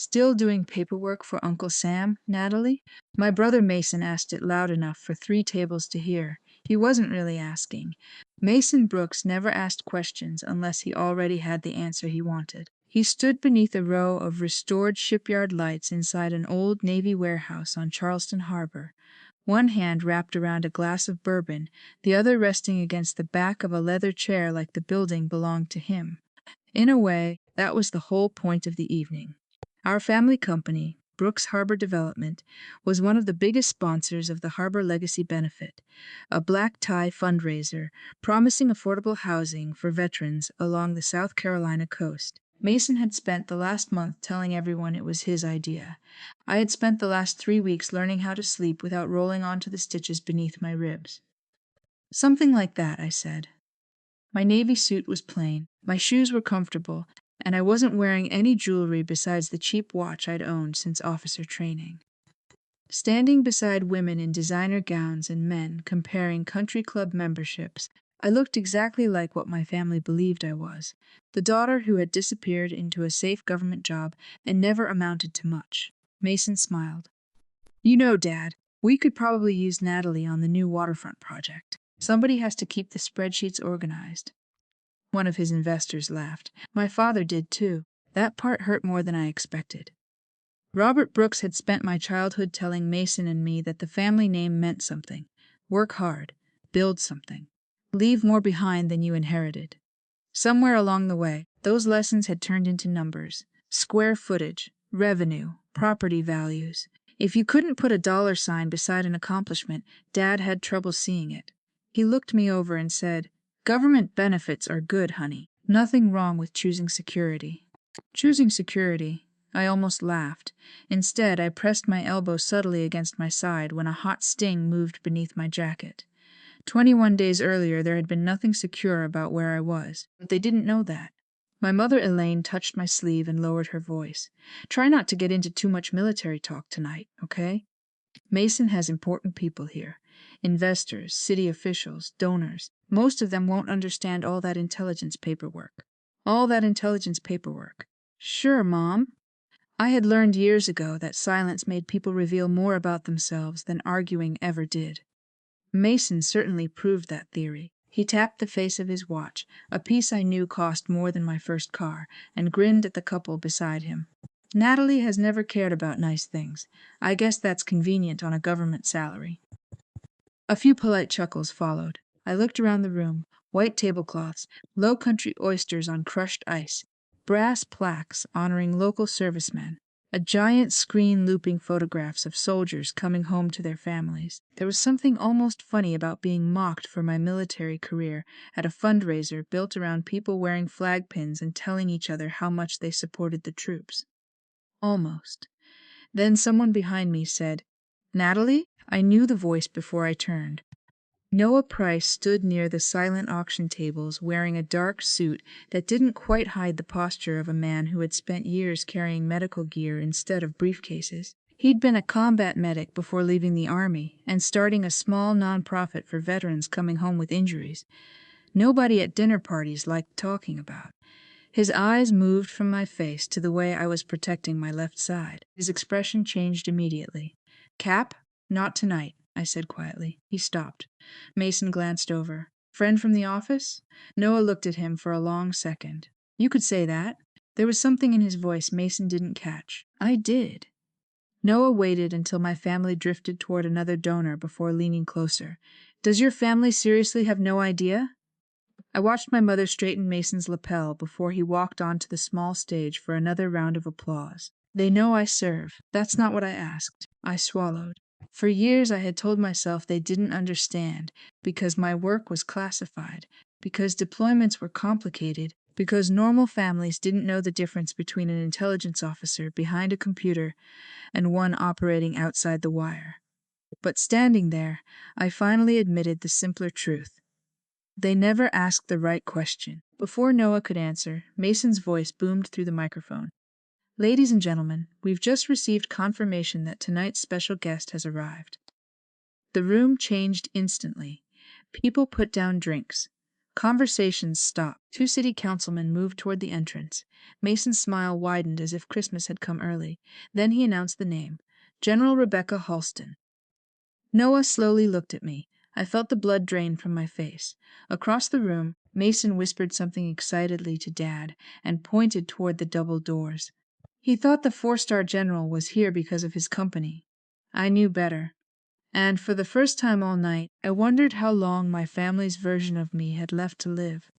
Still doing paperwork for Uncle Sam, Natalie? My brother Mason asked it loud enough for 3 tables to hear. He wasn't really asking. Mason Brooks never asked questions unless he already had the answer he wanted. He stood beneath a row of restored shipyard lights inside an old Navy warehouse on Charleston Harbor, one hand wrapped around a glass of bourbon, the other resting against the back of a leather chair like the building belonged to him. In a way, that was the whole point of the evening. Our family company, Brooks Harbor Development, was one of the biggest sponsors of the Harbor Legacy Benefit, a black tie fundraiser promising affordable housing for veterans along the South Carolina coast. Mason had spent the last month telling everyone it was his idea. I had spent the last 3 weeks learning how to sleep without rolling onto the stitches beneath my ribs. Something like that, I said. My navy suit was plain, my shoes were comfortable, and I wasn't wearing any jewelry besides the cheap watch I'd owned since officer training. Standing beside women in designer gowns and men comparing country club memberships, I looked exactly like what my family believed I was, the daughter who had disappeared into a safe government job and never amounted to much. Mason smiled. You know, Dad, we could probably use Natalie on the new waterfront project. Somebody has to keep the spreadsheets organized. One of his investors laughed. My father did too. That part hurt more than I expected. Robert Brooks had spent my childhood telling Mason and me that the family name meant something. Work hard. Build something. Leave more behind than you inherited. Somewhere along the way, those lessons had turned into numbers. Square footage, revenue, property values. If you couldn't put a dollar sign beside an accomplishment, Dad had trouble seeing it. He looked me over and said, "Government benefits are good, honey. Nothing wrong with choosing security." Choosing security? I almost laughed. Instead, I pressed my elbow subtly against my side when a hot sting moved beneath my jacket. 21 days earlier, there had been nothing secure about where I was, but they didn't know that. My mother Elaine touched my sleeve and lowered her voice. Try not to get into too much military talk tonight, okay? Mason has important people here. Investors, city officials, donors. Most of them won't understand all that intelligence paperwork. All that intelligence paperwork. Sure, Mom. I had learned years ago that silence made people reveal more about themselves than arguing ever did. Mason certainly proved that theory. He tapped the face of his watch, a piece I knew cost more than my first car, and grinned at the couple beside him. Natalie has never cared about nice things. I guess that's convenient on a government salary. A few polite chuckles followed. I looked around the room. White tablecloths, low country oysters on crushed ice, brass plaques honoring local servicemen, a giant screen looping photographs of soldiers coming home to their families. There was something almost funny about being mocked for my military career at a fundraiser built around people wearing flag pins and telling each other how much they supported the troops. Almost. Then someone behind me said, "Natalie?" I knew the voice before I turned. Noah Price stood near the silent auction tables wearing a dark suit that didn't quite hide the posture of a man who had spent years carrying medical gear instead of briefcases. He'd been a combat medic before leaving the Army and starting a small nonprofit for veterans coming home with injuries. Nobody at dinner parties liked talking about. His eyes moved from my face to the way I was protecting my left side. His expression changed immediately. "Cap? Not tonight," I said quietly. He stopped. Mason glanced over. "Friend from the office?" Noah looked at him for a long second. "You could say that." There was something in his voice Mason didn't catch. I did. Noah waited until my family drifted toward another donor before leaning closer. "Does your family seriously have no idea?" I watched my mother straighten Mason's lapel before he walked onto the small stage for another round of applause. "They know I serve. That's not what I asked." I swallowed. For years I had told myself they didn't understand, because my work was classified, because deployments were complicated, because normal families didn't know the difference between an intelligence officer behind a computer and one operating outside the wire. But standing there, I finally admitted the simpler truth. They never asked the right question. Before Noah could answer, Mason's voice boomed through the microphone. "Ladies and gentlemen, we've just received confirmation that tonight's special guest has arrived." The room changed instantly. People put down drinks. Conversations stopped. Two city councilmen moved toward the entrance. Mason's smile widened as if Christmas had come early. Then he announced the name, General Rebecca Halston. Noah slowly looked at me. I felt the blood drain from my face. Across the room, Mason whispered something excitedly to Dad and pointed toward the double doors. He thought the four-star general was here because of his company. I knew better. And for the first time all night, I wondered how long my family's version of me had left to live.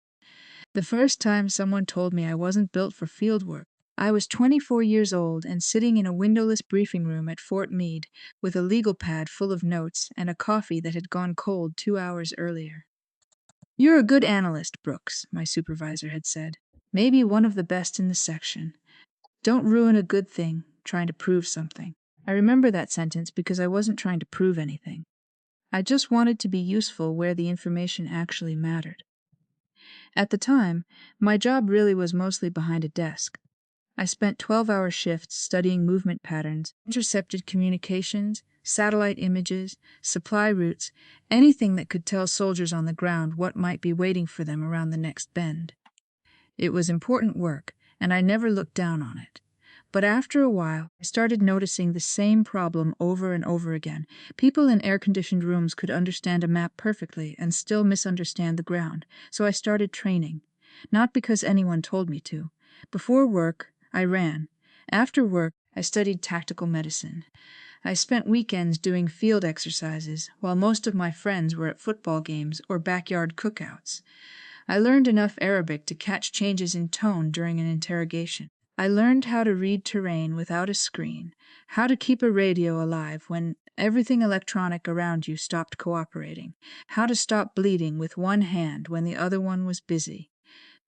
The first time someone told me I wasn't built for field work. I was 24 years old and sitting in a windowless briefing room at Fort Meade with a legal pad full of notes and a coffee that had gone cold 2 hours earlier. "You're a good analyst, Brooks," my supervisor had said. "Maybe one of the best in the section. Don't ruin a good thing trying to prove something." I remember that sentence because I wasn't trying to prove anything. I just wanted to be useful where the information actually mattered. At the time, my job really was mostly behind a desk. I spent 12-hour shifts studying movement patterns, intercepted communications, satellite images, supply routes, anything that could tell soldiers on the ground what might be waiting for them around the next bend. It was important work, and I never looked down on it. But after a while, I started noticing the same problem over and over again. People in air-conditioned rooms could understand a map perfectly and still misunderstand the ground, so I started training. Not because anyone told me to. Before work, I ran. After work, I studied tactical medicine. I spent weekends doing field exercises, while most of my friends were at football games or backyard cookouts. I learned enough Arabic to catch changes in tone during an interrogation. I learned how to read terrain without a screen, how to keep a radio alive when everything electronic around you stopped cooperating, how to stop bleeding with one hand when the other one was busy.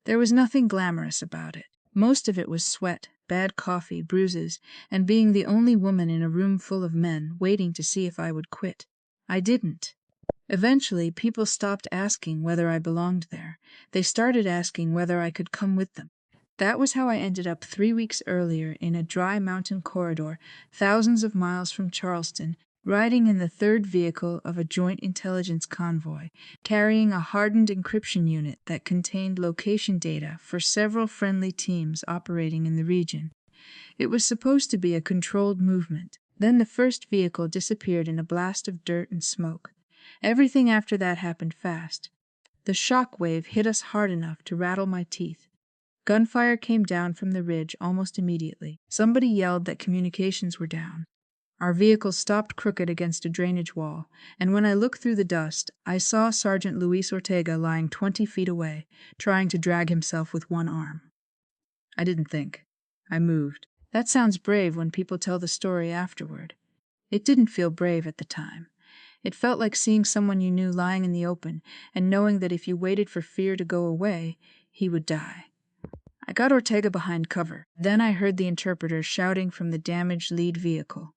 There was nothing glamorous about it. Most of it was sweat, bad coffee, bruises, and being the only woman in a room full of men waiting to see if I would quit. I didn't. Eventually, people stopped asking whether I belonged there. They started asking whether I could come with them. That was how I ended up 3 weeks earlier in a dry mountain corridor, thousands of miles from Charleston, riding in the third vehicle of a joint intelligence convoy, carrying a hardened encryption unit that contained location data for several friendly teams operating in the region. It was supposed to be a controlled movement. Then the first vehicle disappeared in a blast of dirt and smoke. Everything after that happened fast. The shock wave hit us hard enough to rattle my teeth. Gunfire came down from the ridge almost immediately. Somebody yelled that communications were down. Our vehicle stopped crooked against a drainage wall, and when I looked through the dust, I saw Sergeant Luis Ortega lying 20 feet away, trying to drag himself with one arm. I didn't think. I moved. That sounds brave when people tell the story afterward. It didn't feel brave at the time. It felt like seeing someone you knew lying in the open and knowing that if you waited for fear to go away, he would die. I got Ortega behind cover. Then I heard the interpreter shouting from the damaged lead vehicle.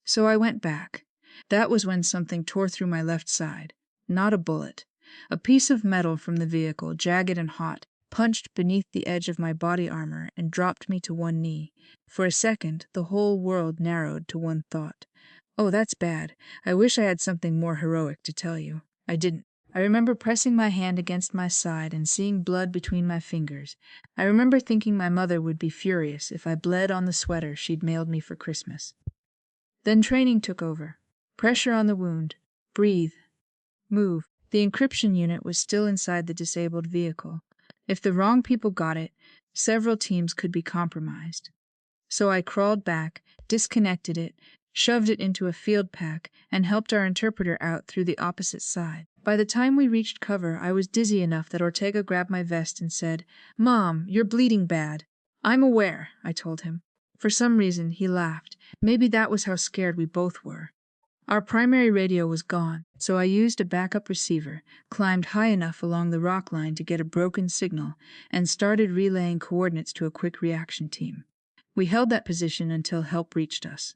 So I went back. That was when something tore through my left side. Not a bullet. A piece of metal from the vehicle, jagged and hot, punched beneath the edge of my body armor and dropped me to one knee. For a second, the whole world narrowed to one thought. Oh, that's bad. I wish I had something more heroic to tell you. I didn't. I remember pressing my hand against my side and seeing blood between my fingers. I remember thinking my mother would be furious if I bled on the sweater she'd mailed me for Christmas. Then training took over. Pressure on the wound. Breathe. Move. The encryption unit was still inside the disabled vehicle. If the wrong people got it, several teams could be compromised. So I crawled back, disconnected it, shoved it into a field pack, and helped our interpreter out through the opposite side. By the time we reached cover, I was dizzy enough that Ortega grabbed my vest and said, "Mom, you're bleeding bad." "I'm aware," I told him. For some reason, he laughed. Maybe that was how scared we both were. Our primary radio was gone, so I used a backup receiver, climbed high enough along the rock line to get a broken signal, and started relaying coordinates to a quick reaction team. We held that position until help reached us.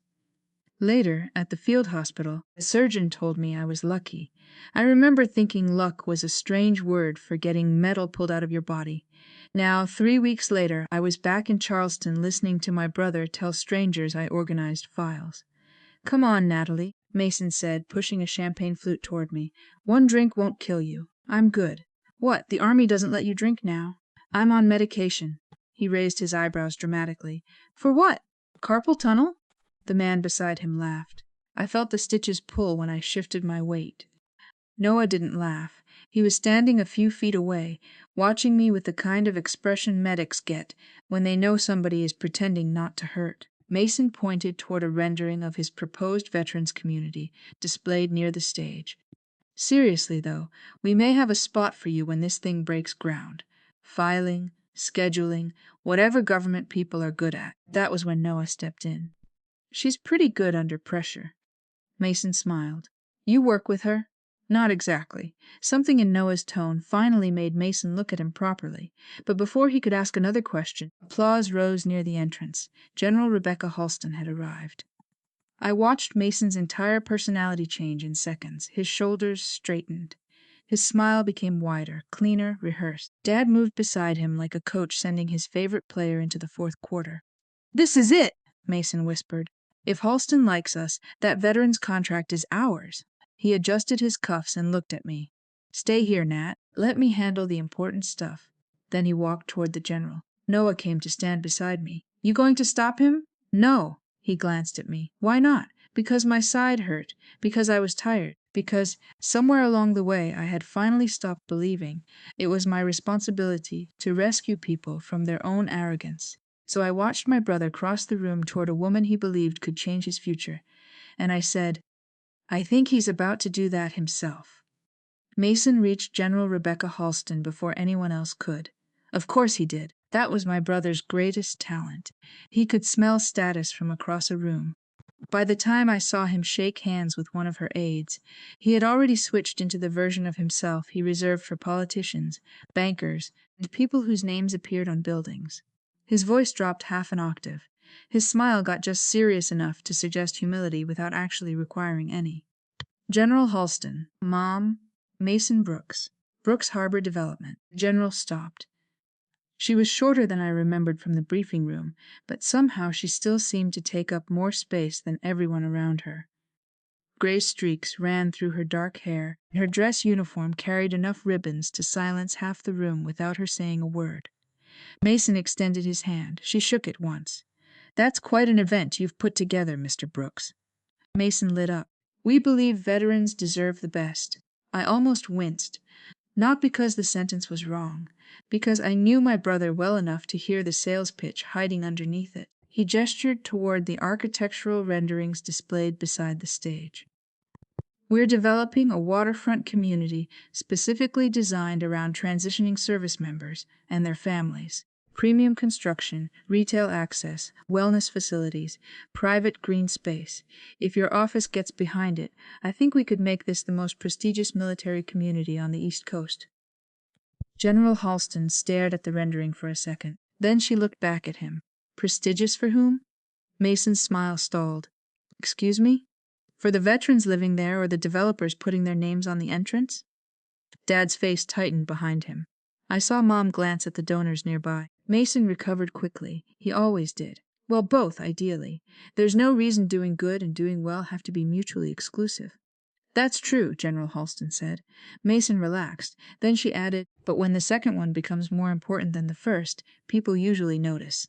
Later, at the field hospital, the surgeon told me I was lucky. I remember thinking luck was a strange word for getting metal pulled out of your body. Now, 3 weeks later, I was back in Charleston listening to my brother tell strangers I organized files. "Come on, Natalie," Mason said, pushing a champagne flute toward me. "One drink won't kill you. I'm good. What, the Army doesn't let you drink now? I'm on medication. He raised his eyebrows dramatically. For what? Carpal tunnel? The man beside him laughed. I felt the stitches pull when I shifted my weight. Noah didn't laugh. He was standing a few feet away, watching me with the kind of expression medics get when they know somebody is pretending not to hurt. Mason pointed toward a rendering of his proposed veterans community, displayed near the stage. Seriously, though, we may have a spot for you when this thing breaks ground. Filing, scheduling, whatever government people are good at. That was when Noah stepped in. She's pretty good under pressure. Mason smiled. You work with her? Not exactly. Something in Noah's tone finally made Mason look at him properly. But before he could ask another question, applause rose near the entrance. General Rebecca Halston had arrived. I watched Mason's entire personality change in seconds. His shoulders straightened. His smile became wider, cleaner, rehearsed. Dad moved beside him like a coach sending his favorite player into the fourth quarter. This is it, Mason whispered. If Halston likes us, that veteran's contract is ours. He adjusted his cuffs and looked at me. Stay here, Nat. Let me handle the important stuff. Then he walked toward the general. Noah came to stand beside me. You going to stop him? No. He glanced at me. Why not? Because my side hurt. Because I was tired. Because, somewhere along the way, I had finally stopped believing it was my responsibility to rescue people from their own arrogance. So I watched my brother cross the room toward a woman he believed could change his future, and I said, I think he's about to do that himself. Mason reached General Rebecca Halston before anyone else could. Of course he did. That was my brother's greatest talent. He could smell status from across a room. By the time I saw him shake hands with one of her aides, he had already switched into the version of himself he reserved for politicians, bankers, and people whose names appeared on buildings. His voice dropped half an octave. His smile got just serious enough to suggest humility without actually requiring any. General Halston, Mom, Mason Brooks, Brooks Harbor Development. The general stopped. She was shorter than I remembered from the briefing room, but somehow she still seemed to take up more space than everyone around her. Gray streaks ran through her dark hair, and her dress uniform carried enough ribbons to silence half the room without her saying a word. Mason extended his hand. She shook it once. That's quite an event you've put together, Mr. Brooks. Mason lit up. We believe veterans deserve the best. I almost winced. Not because the sentence was wrong, because I knew my brother well enough to hear the sales pitch hiding underneath it. He gestured toward the architectural renderings displayed beside the stage. We're developing a waterfront community specifically designed around transitioning service members and their families. Premium construction, retail access, wellness facilities, private green space. If your office gets behind it, I think we could make this the most prestigious military community on the East Coast. General Halston stared at the rendering for a second. Then she looked back at him. Prestigious for whom? Mason's smile stalled. Excuse me? For the veterans living there or the developers putting their names on the entrance? Dad's face tightened behind him. I saw Mom glance at the donors nearby. Mason recovered quickly. He always did. Well, both, ideally. There's no reason doing good and doing well have to be mutually exclusive. That's true, General Halston said. Mason relaxed. Then she added, but when the second one becomes more important than the first, people usually notice.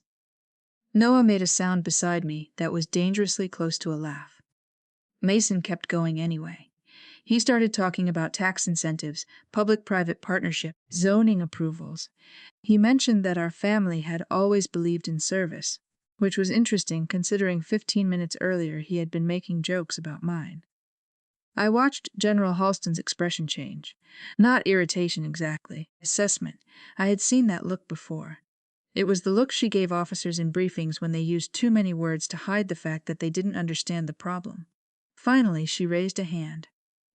Noah made a sound beside me that was dangerously close to a laugh. Mason kept going anyway. He started talking about tax incentives, public-private partnership, zoning approvals. He mentioned that our family had always believed in service, which was interesting considering 15 minutes earlier he had been making jokes about mine. I watched General Halston's expression change. Not irritation exactly, assessment. I had seen that look before. It was the look she gave officers in briefings when they used too many words to hide the fact that they didn't understand the problem. Finally, she raised a hand.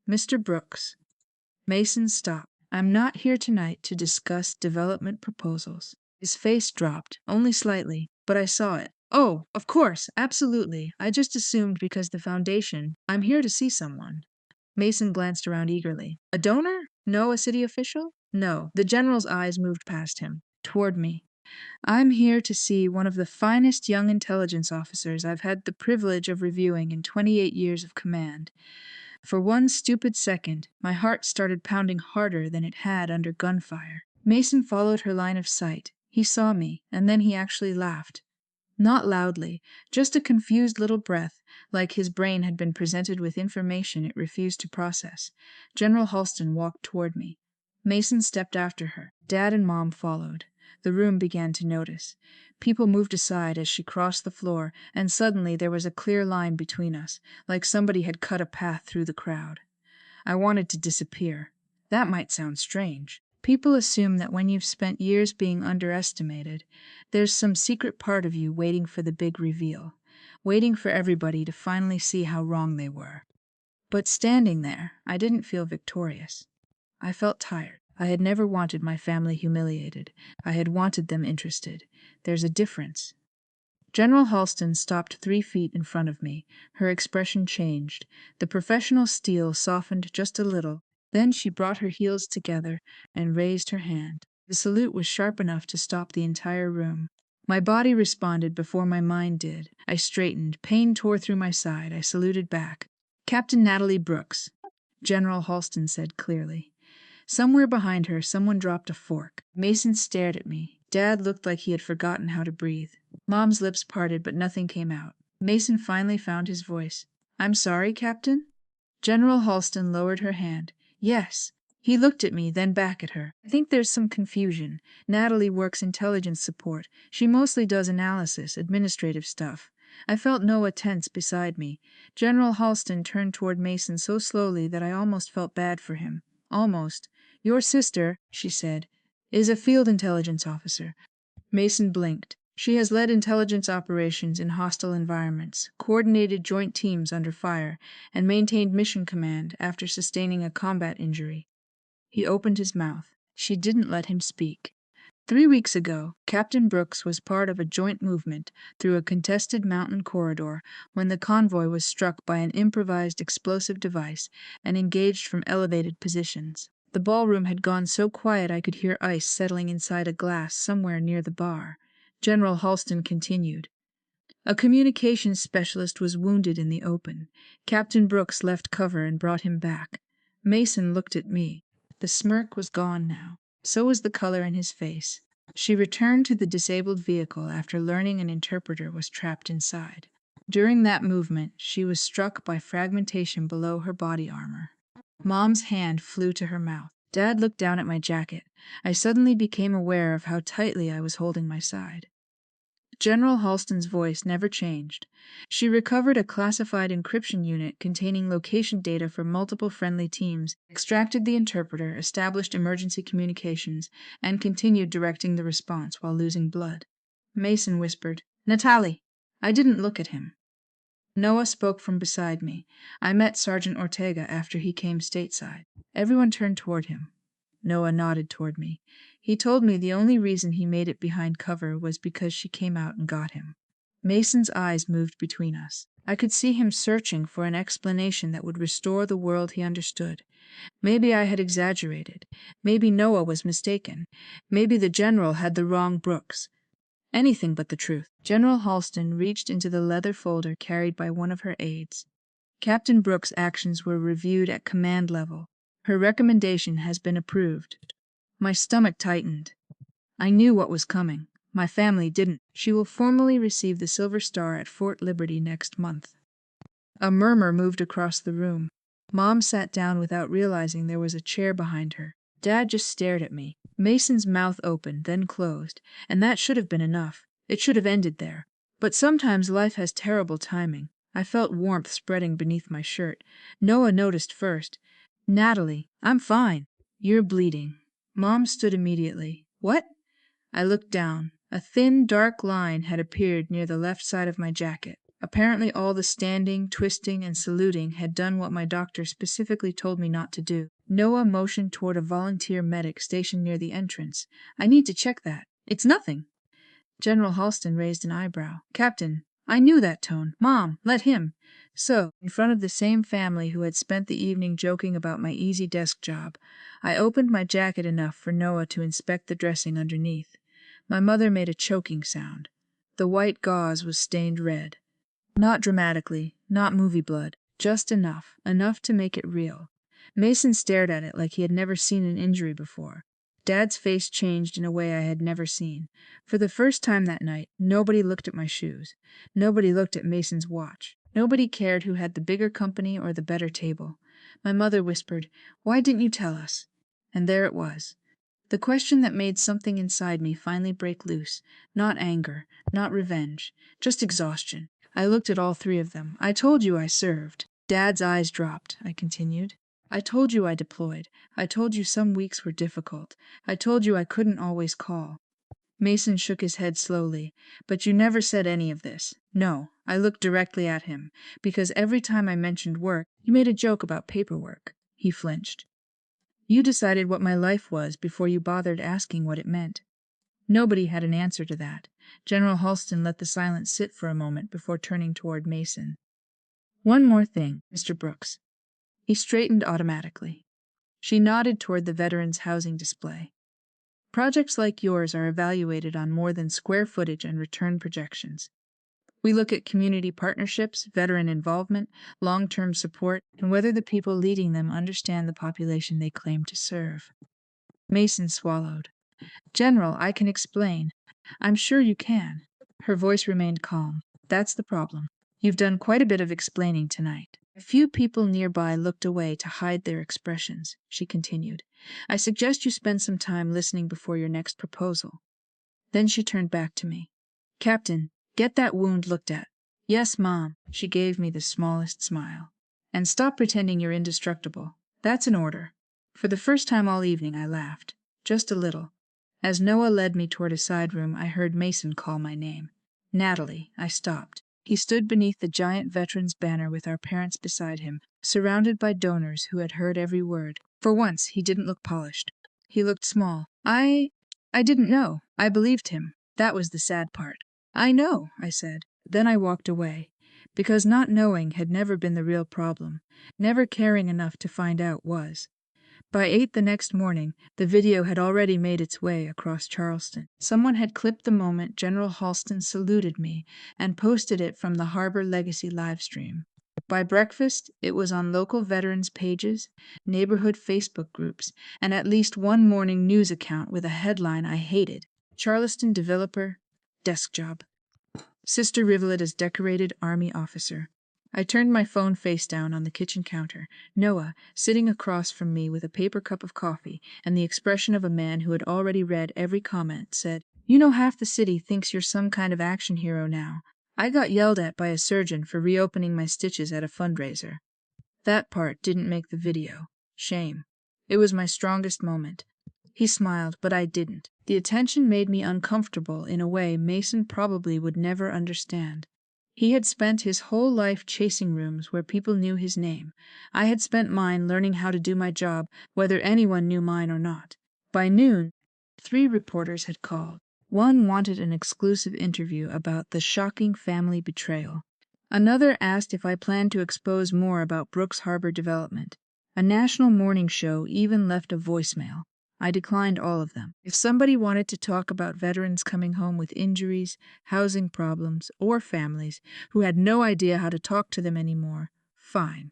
Mr. Brooks. Mason stopped. I'm not here tonight to discuss development proposals. His face dropped, only slightly, but I saw it. Oh, of course, absolutely. I just assumed because the foundation. I'm here to see someone. Mason glanced around eagerly. A donor? No, a city official? No. The general's eyes moved past him, toward me. I'm here to see one of the finest young intelligence officers I've had the privilege of reviewing in 28 years of command. For one stupid second, my heart started pounding harder than it had under gunfire. Mason followed her line of sight. He saw me, and then he actually laughed. Not loudly, just a confused little breath, like his brain had been presented with information it refused to process. General Halston walked toward me. Mason stepped after her. Dad and Mom followed. The room began to notice. People moved aside as she crossed the floor, and suddenly there was a clear line between us, like somebody had cut a path through the crowd. I wanted to disappear. That might sound strange. People assume that when you've spent years being underestimated, there's some secret part of you waiting for the big reveal, waiting for everybody to finally see how wrong they were. But standing there, I didn't feel victorious. I felt tired. I had never wanted my family humiliated. I had wanted them interested. There's a difference. General Halston stopped 3 feet in front of me. Her expression changed. The professional steel softened just a little. Then she brought her heels together and raised her hand. The salute was sharp enough to stop the entire room. My body responded before my mind did. I straightened. Pain tore through my side. I saluted back. "Captain Natalie Brooks," General Halston said clearly. Somewhere behind her, someone dropped a fork. Mason stared at me. Dad looked like he had forgotten how to breathe. Mom's lips parted, but nothing came out. Mason finally found his voice. "I'm sorry, Captain?" General Halston lowered her hand. "Yes." He looked at me, then back at her. "I think there's some confusion. Natalie works intelligence support. She mostly does analysis, administrative stuff." I felt Noah tense beside me. General Halston turned toward Mason so slowly that I almost felt bad for him. Almost. "Your sister," she said, "is a field intelligence officer." Mason blinked. "She has led intelligence operations in hostile environments, coordinated joint teams under fire, and maintained mission command after sustaining a combat injury." He opened his mouth. She didn't let him speak. 3 weeks ago, Captain Brooks was part of a joint movement through a contested mountain corridor when the convoy was struck by an improvised explosive device and engaged from elevated positions. The ballroom had gone so quiet I could hear ice settling inside a glass somewhere near the bar. General Halston continued. "A communications specialist was wounded in the open. Captain Brooks left cover and brought him back." Mason looked at me. The smirk was gone now. So was the color in his face. She returned to the disabled vehicle after learning an interpreter was trapped inside. During that movement, she was struck by fragmentation below her body armor. Mom's hand flew to her mouth. Dad looked down at my jacket. I suddenly became aware of how tightly I was holding my side. General Halston's voice never changed. She recovered a classified encryption unit containing location data for multiple friendly teams, extracted the interpreter, established emergency communications, and continued directing the response while losing blood. Mason whispered, "Natalie." I didn't look at him. Noah spoke from beside me. I met Sergeant Ortega after he came stateside. Everyone turned toward him. Noah nodded toward me. He told me the only reason he made it behind cover was because she came out and got him. Mason's eyes moved between us. I could see him searching for an explanation that would restore the world he understood. Maybe I had exaggerated. Maybe Noah was mistaken. Maybe the general had the wrong Brooks. Anything but the truth. General Halston reached into the leather folder carried by one of her aides. "Captain Brooks' actions were reviewed at command level. Her recommendation has been approved." My stomach tightened. I knew what was coming. My family didn't. "She will formally receive the Silver Star at Fort Liberty next month." A murmur moved across the room. Mom sat down without realizing there was a chair behind her. Dad just stared at me. Mason's mouth opened, then closed, and that should have been enough. It should have ended there. But sometimes life has terrible timing. I felt warmth spreading beneath my shirt. Noah noticed first. "Natalie, I'm fine." "You're bleeding." Mom stood immediately. "What?" I looked down. A thin, dark line had appeared near the left side of my jacket. Apparently all the standing, twisting, and saluting had done what my doctor specifically told me not to do. Noah motioned toward a volunteer medic stationed near the entrance. "I need to check that." "It's nothing." General Halston raised an eyebrow. "Captain, I knew that tone. Mom, let him." So, in front of the same family who had spent the evening joking about my easy desk job, I opened my jacket enough for Noah to inspect the dressing underneath. My mother made a choking sound. The white gauze was stained red. Not dramatically, not movie blood, Just enough. Enough to make it real. Mason stared at it like he had never seen an injury before. Dad's face changed in a way I had never seen. For the first time that night, nobody looked at my shoes. Nobody looked at Mason's watch. Nobody cared who had the bigger company or the better table. My mother whispered, "Why didn't you tell us?" And there it was. The question that made something inside me finally break loose. Not anger, not revenge, just exhaustion. I looked at all three of them. "I told you I served." Dad's eyes dropped. I continued. "I told you I deployed. I told you some weeks were difficult. I told you I couldn't always call." Mason shook his head slowly. "But you never said any of this." "No." I looked directly at him. "Because every time I mentioned work, you made a joke about paperwork." He flinched. "You decided what my life was before you bothered asking what it meant." Nobody had an answer to that. General Halston let the silence sit for a moment before turning toward Mason. "One more thing, Mr. Brooks." He straightened automatically. She nodded toward the Veterans Housing display. "Projects like yours are evaluated on more than square footage and return projections. We look at community partnerships, veteran involvement, long-term support, and whether the people leading them understand the population they claim to serve." Mason swallowed. "General, I can explain." "I'm sure you can." Her voice remained calm. "That's the problem. You've done quite a bit of explaining tonight." A few people nearby looked away to hide their expressions. She continued, "I suggest you spend some time listening before your next proposal." Then she turned back to me. "Captain, get that wound looked at." "Yes, Mom." She gave me the smallest smile. "And stop pretending you're indestructible. That's an order." For the first time all evening, I laughed. Just a little. As Noah led me toward a side room, I heard Mason call my name. "Natalie." I stopped. He stood beneath the giant veterans banner with our parents beside him, surrounded by donors who had heard every word. For once, he didn't look polished. He looked small. I didn't know. I believed him. That was the sad part. "I know," I said. Then I walked away, because not knowing had never been the real problem. Never caring enough to find out was. By 8 the next morning, the video had already made its way across Charleston. Someone had clipped the moment General Halston saluted me and posted it from the Harbor Legacy livestream. By breakfast, it was on local veterans pages, neighborhood Facebook groups, and at least one morning news account with a headline I hated: "Charleston developer, desk job. Sister Rivulet as decorated Army officer." I turned my phone face down on the kitchen counter. Noah, sitting across from me with a paper cup of coffee and the expression of a man who had already read every comment, said, "You know half the city thinks you're some kind of action hero now. I got yelled at by a surgeon for reopening my stitches at a fundraiser." That part didn't make the video. Shame. It was my strongest moment. He smiled, but I didn't. The attention made me uncomfortable in a way Mason probably would never understand. He had spent his whole life chasing rooms where people knew his name. I had spent mine learning how to do my job, whether anyone knew mine or not. By noon, 3 reporters had called. One wanted an exclusive interview about the shocking family betrayal. Another asked if I planned to expose more about Brooks Harbor development. A national morning show even left a voicemail. I declined all of them. If somebody wanted to talk about veterans coming home with injuries, housing problems, or families who had no idea how to talk to them anymore, fine.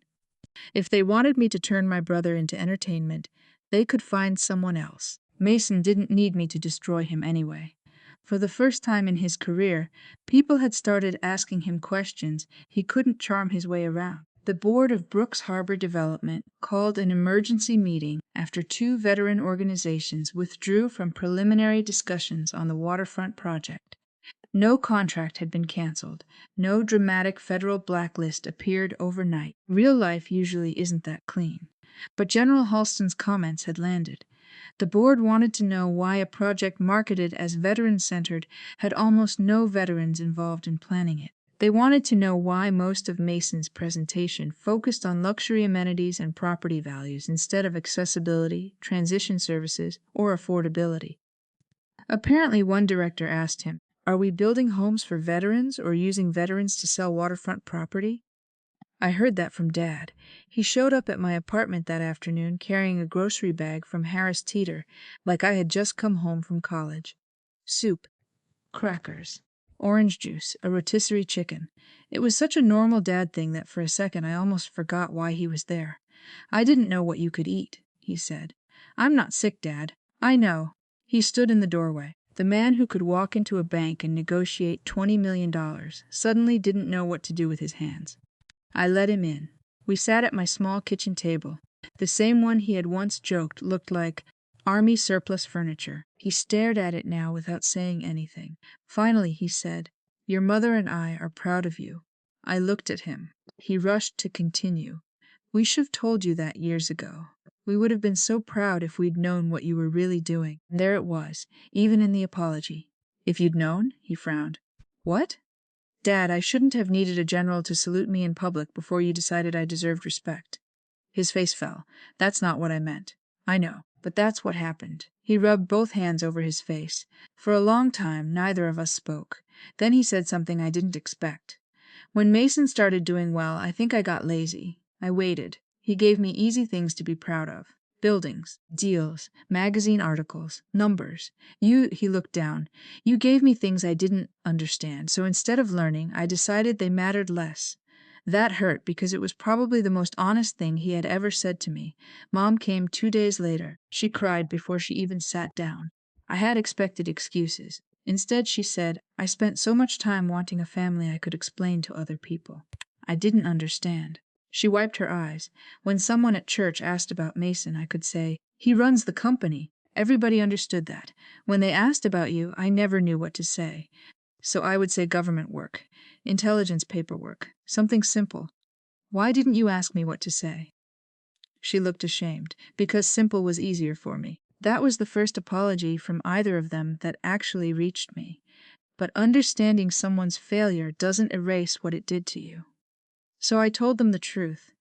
If they wanted me to turn my brother into entertainment, they could find someone else. Mason didn't need me to destroy him anyway. For the first time in his career, people had started asking him questions he couldn't charm his way around. The board of Brooks Harbor Development called an emergency meeting after 2 veteran organizations withdrew from preliminary discussions on the waterfront project. No contract had been canceled. No dramatic federal blacklist appeared overnight. Real life usually isn't that clean. But General Halston's comments had landed. The board wanted to know why a project marketed as veteran-centered had almost no veterans involved in planning it. They wanted to know why most of Mason's presentation focused on luxury amenities and property values instead of accessibility, transition services, or affordability. Apparently, one director asked him, "Are we building homes for veterans or using veterans to sell waterfront property?" I heard that from Dad. He showed up at my apartment that afternoon carrying a grocery bag from Harris Teeter, like I had just come home from college. Soup, crackers, orange juice, a rotisserie chicken. It was such a normal dad thing that for a second I almost forgot why he was there. I didn't know what you could eat, he said. I'm not sick, Dad. I know. He stood in the doorway. The man who could walk into a bank and negotiate $20 million suddenly didn't know what to do with his hands. I let him in. We sat at my small kitchen table. The same one he had once joked looked like army surplus furniture. He stared at it now without saying anything. Finally, he said, "Your mother and I are proud of you." I looked at him. He rushed to continue. "We should have told you that years ago. We would have been so proud if we'd known what you were really doing." And there it was, even in the apology. "If you'd known?" He frowned. "What?" "Dad, I shouldn't have needed a general to salute me in public before you decided I deserved respect." His face fell. "That's not what I meant. I know, but that's what happened." He rubbed both hands over his face. For a long time, neither of us spoke. Then he said something I didn't expect. "When Mason started doing well, I think I got lazy. I waited. He gave me easy things to be proud of. Buildings, deals, magazine articles, numbers. He looked down. You gave me things I didn't understand, so instead of learning, I decided they mattered less. That hurt because it was probably the most honest thing he had ever said to me. Mom came 2 days later. She cried before she even sat down. I had expected excuses. Instead, she said, "I spent so much time wanting a family I could explain to other people. I didn't understand." She wiped her eyes. "When someone at church asked about Mason, I could say, 'He runs the company.' Everybody understood that. When they asked about you, I never knew what to say. So I would say government work, intelligence paperwork, something simple. Why didn't you ask me what to say?" She looked ashamed. "Because simple was easier for me." That was the first apology from either of them that actually reached me. But understanding someone's failure doesn't erase what it did to you. So I told them the truth.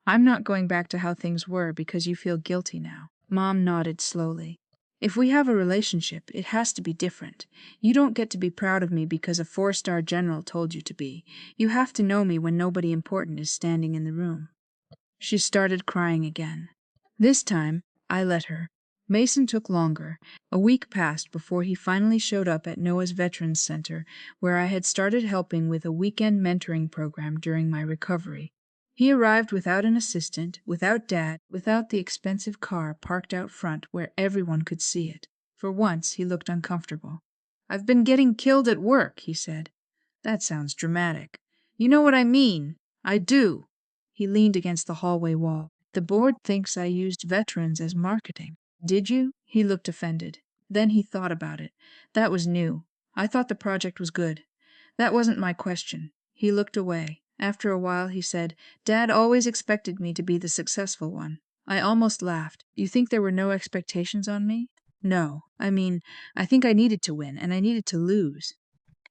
"I'm not going back to how things were because you feel guilty now." Mom nodded slowly. "If we have a relationship, it has to be different. You don't get to be proud of me because a 4-star general told you to be. You have to know me when nobody important is standing in the room." She started crying again. This time, I let her. Mason took longer. A week passed before he finally showed up at Noah's Veterans Center, where I had started helping with a weekend mentoring program during my recovery. He arrived without an assistant, without Dad, without the expensive car parked out front where everyone could see it. For once, he looked uncomfortable. "I've been getting killed at work," he said. "That sounds dramatic." "You know what I mean." "I do." He leaned against the hallway wall. "The board thinks I used veterans as marketing." "Did you?" He looked offended. Then he thought about it. "That was new. I thought the project was good. That wasn't my question." He looked away. After a while, he said, "Dad always expected me to be the successful one." I almost laughed. "You think there were no expectations on me?" "No. I mean, I think I needed to win, and I needed to lose."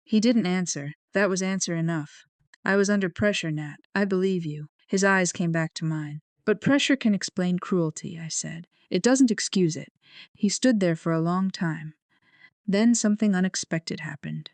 He didn't answer. That was answer enough. "I was under pressure, Nat. I believe you." His eyes came back to mine. "But pressure can explain cruelty," I said. "It doesn't excuse it." He stood there for a long time. Then something unexpected happened.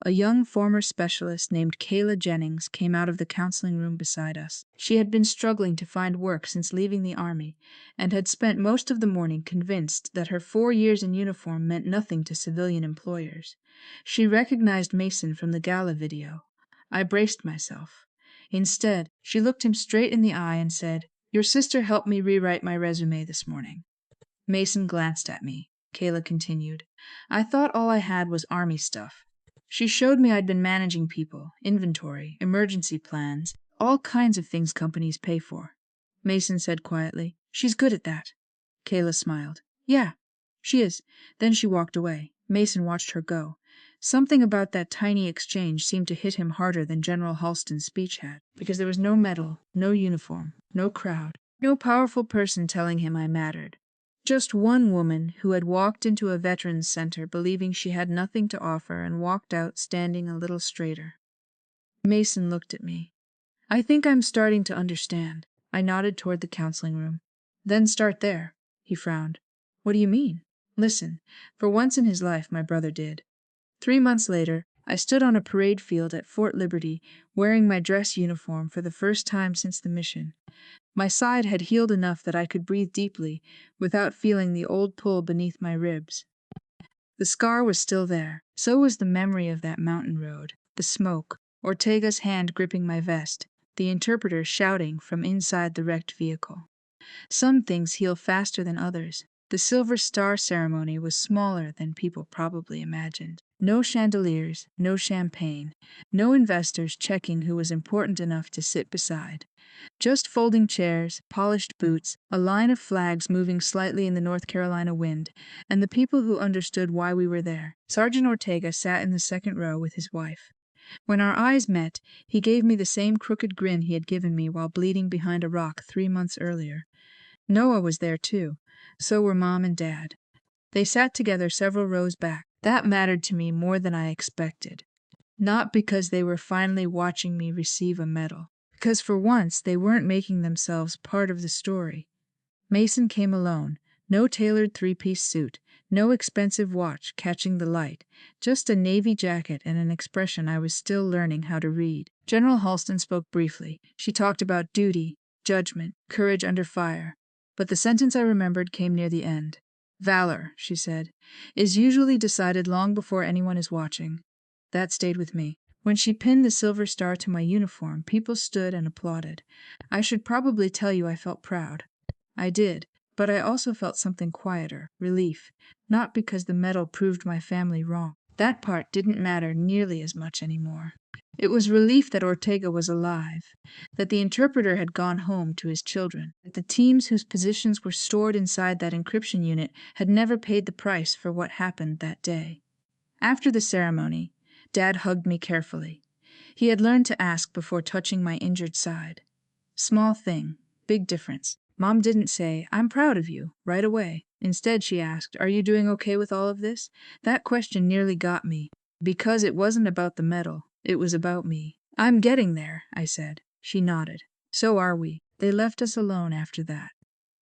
A young former specialist named Kayla Jennings came out of the counseling room beside us. She had been struggling to find work since leaving the Army, and had spent most of the morning convinced that her 4 years in uniform meant nothing to civilian employers. She recognized Mason from the Gala video. I braced myself. Instead, she looked him straight in the eye and said, "Your sister helped me rewrite my resume this morning." Mason glanced at me. Kayla continued, "I thought all I had was Army stuff. She showed me I'd been managing people, inventory, emergency plans, all kinds of things companies pay for." Mason said quietly, "She's good at that." Kayla smiled. "Yeah, she is." Then she walked away. Mason watched her go. Something about that tiny exchange seemed to hit him harder than General Halston's speech had, because there was no medal, no uniform, no crowd, no powerful person telling him I mattered. Just one woman who had walked into a veterans center believing she had nothing to offer and walked out standing a little straighter. Mason looked at me. "I think I'm starting to understand." I nodded toward the counseling room. "Then start there." He frowned. "What do you mean?" "Listen. For once in his life, my brother did. 3 months later, I stood on a parade field at Fort Liberty, wearing my dress uniform for the first time since the mission. My side had healed enough that I could breathe deeply without feeling the old pull beneath my ribs. The scar was still there. So was the memory of that mountain road, the smoke, Ortega's hand gripping my vest, the interpreter shouting from inside the wrecked vehicle. Some things heal faster than others. The Silver Star ceremony was smaller than people probably imagined. No chandeliers, no champagne, no investors checking who was important enough to sit beside. Just folding chairs, polished boots, a line of flags moving slightly in the North Carolina wind, and the people who understood why we were there. Sergeant Ortega sat in the second row with his wife. When our eyes met, he gave me the same crooked grin he had given me while bleeding behind a rock 3 months earlier. Noah was there too. So were Mom and Dad. They sat together several rows back. That mattered to me more than I expected. Not because they were finally watching me receive a medal. Because for once they weren't making themselves part of the story. Mason came alone. No tailored three-piece suit. No expensive watch catching the light. Just a navy jacket and an expression I was still learning how to read. General Halston spoke briefly. She talked about duty, judgment, courage under fire. But the sentence I remembered came near the end. Valor, she said, is usually decided long before anyone is watching. That stayed with me. When she pinned the silver star to my uniform, people stood and applauded. I should probably tell you I felt proud. I did, but I also felt something quieter, relief, not because the medal proved my family wrong. That part didn't matter nearly as much anymore. It was relief that Ortega was alive, that the interpreter had gone home to his children, that the teams whose positions were stored inside that encryption unit had never paid the price for what happened that day. After the ceremony, Dad hugged me carefully. He had learned to ask before touching my injured side. Small thing, big difference. Mom didn't say, "I'm proud of you," right away. Instead, she asked, "Are you doing okay with all of this?" That question nearly got me, because it wasn't about the medal. It was about me. "I'm getting there," I said. She nodded. "So are we." They left us alone after that.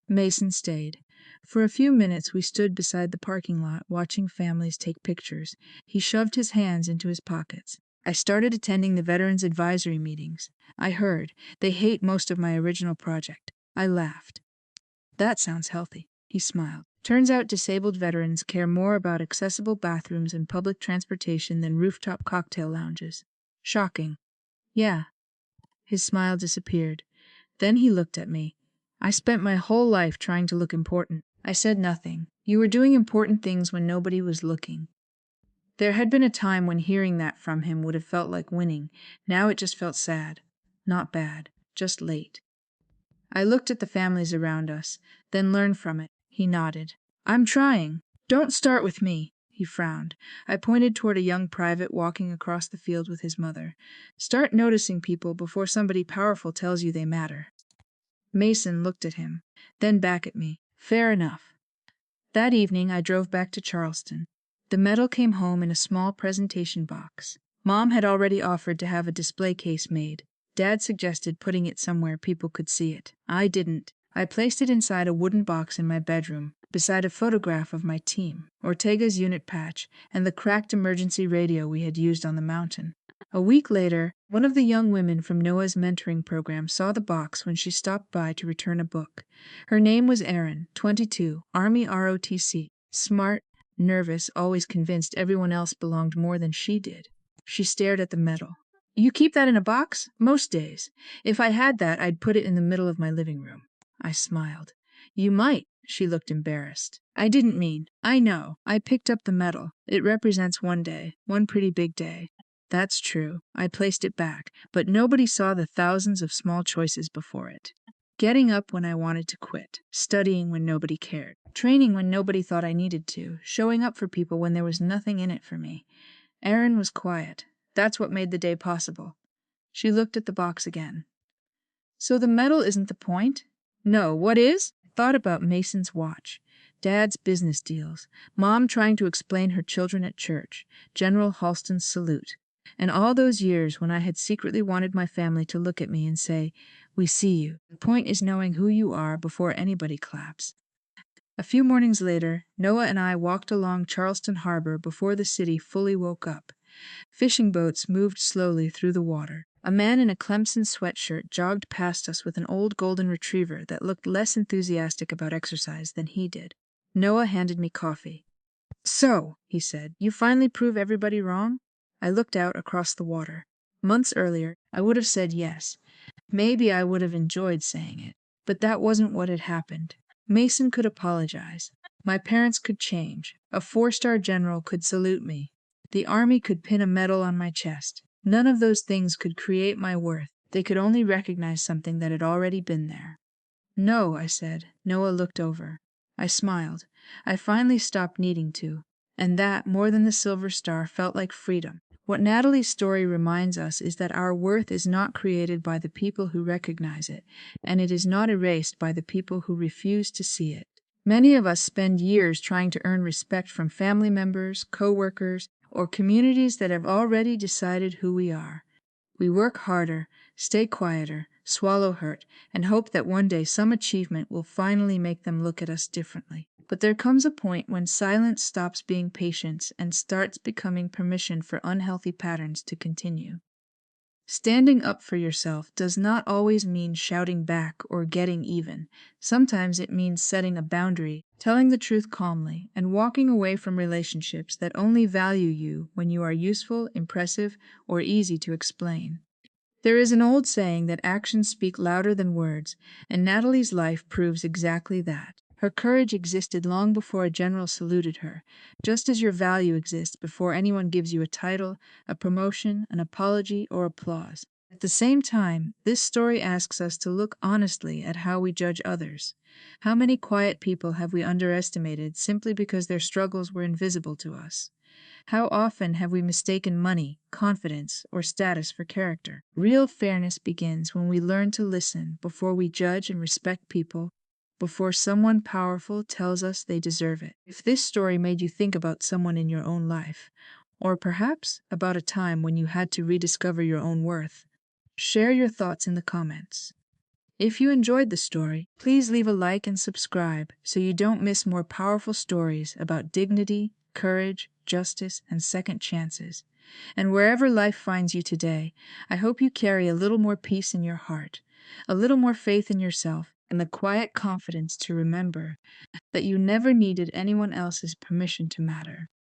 Mason stayed. For a few minutes we stood beside the parking lot watching families take pictures. He shoved his hands into his pockets. I started attending the Veterans Advisory meetings. I heard, they hate most of my original project. I laughed. That sounds healthy. He smiled. Turns out disabled veterans care more about accessible bathrooms and public transportation than rooftop cocktail lounges. Shocking. Yeah. His smile disappeared. Then he looked at me. I spent my whole life trying to look important. I said nothing. You were doing important things when nobody was looking. There had been a time when hearing that from him would have felt like winning. Now it just felt sad. Not bad. Just late. I looked at the families around us, then learned from it. He nodded. "I'm trying. Don't start with me." He frowned. I pointed toward a young private walking across the field with his mother. "Start noticing people before somebody powerful tells you they matter." Mason looked at him, then back at me. Fair enough. That evening I drove back to Charleston. The medal came home in a small presentation box. Mom had already offered to have a display case made. Dad suggested putting it somewhere people could see it. I didn't. I placed it inside a wooden box in my bedroom, beside a photograph of my team, Ortega's unit patch, and the cracked emergency radio we had used on the mountain. A week later, one of the young women from Noah's mentoring program saw the box when she stopped by to return a book. Her name was Erin, 22, Army ROTC. Smart, nervous, always convinced everyone else belonged more than she did. She stared at the medal. "You keep that in a box?" "Most days. If I had that, I'd put it in the middle of my living room." I smiled. "You might." She looked embarrassed. "I didn't mean. I know. I picked up the medal. It represents one day, one pretty big day." That's true. I placed it back, but nobody saw the thousands of small choices before it. Getting up when I wanted to quit, studying when nobody cared, training when nobody thought I needed to, showing up for people when there was nothing in it for me. Erin was quiet. That's what made the day possible. She looked at the box again. "So the medal isn't the point?" "No, what is?" I thought about Mason's watch, Dad's business deals, Mom trying to explain her children at church, General Halston's salute, and all those years when I had secretly wanted my family to look at me and say, "We see you. The point is knowing who you are before anybody claps." A few mornings later, Noah and I walked along Charleston Harbor before the city fully woke up. Fishing boats moved slowly through the water. A man in a Clemson sweatshirt jogged past us with an old golden retriever that looked less enthusiastic about exercise than he did. Noah handed me coffee. So, he said, you finally prove everybody wrong? I looked out across the water. Months earlier, I would have said yes. Maybe I would have enjoyed saying it. But that wasn't what had happened. Mason could apologize. My parents could change. A 4-star general could salute me. The army could pin a medal on my chest. None of those things could create my worth. They could only recognize something that had already been there. No, I said. Noah looked over. I smiled. I finally stopped needing to. And that, more than the silver star, felt like freedom. What Natalie's story reminds us is that our worth is not created by the people who recognize it, and it is not erased by the people who refuse to see it. Many of us spend years trying to earn respect from family members, co-workers, or communities that have already decided who we are. We work harder, stay quieter, swallow hurt, and hope that one day some achievement will finally make them look at us differently. But there comes a point when silence stops being patience and starts becoming permission for unhealthy patterns to continue. Standing up for yourself does not always mean shouting back or getting even. Sometimes it means setting a boundary, telling the truth calmly, and walking away from relationships that only value you when you are useful, impressive, or easy to explain. There is an old saying that actions speak louder than words, and Natalie's life proves exactly that. Her courage existed long before a general saluted her, just as your value exists before anyone gives you a title, a promotion, an apology, or applause. At the same time, this story asks us to look honestly at how we judge others. How many quiet people have we underestimated simply because their struggles were invisible to us? How often have we mistaken money, confidence, or status for character? Real fairness begins when we learn to listen before we judge and respect people, before someone powerful tells us they deserve it. If this story made you think about someone in your own life, or perhaps about a time when you had to rediscover your own worth, share your thoughts in the comments. If you enjoyed the story, please leave a like and subscribe so you don't miss more powerful stories about dignity, courage, justice, and second chances. And wherever life finds you today, I hope you carry a little more peace in your heart, a little more faith in yourself, and the quiet confidence to remember that you never needed anyone else's permission to matter.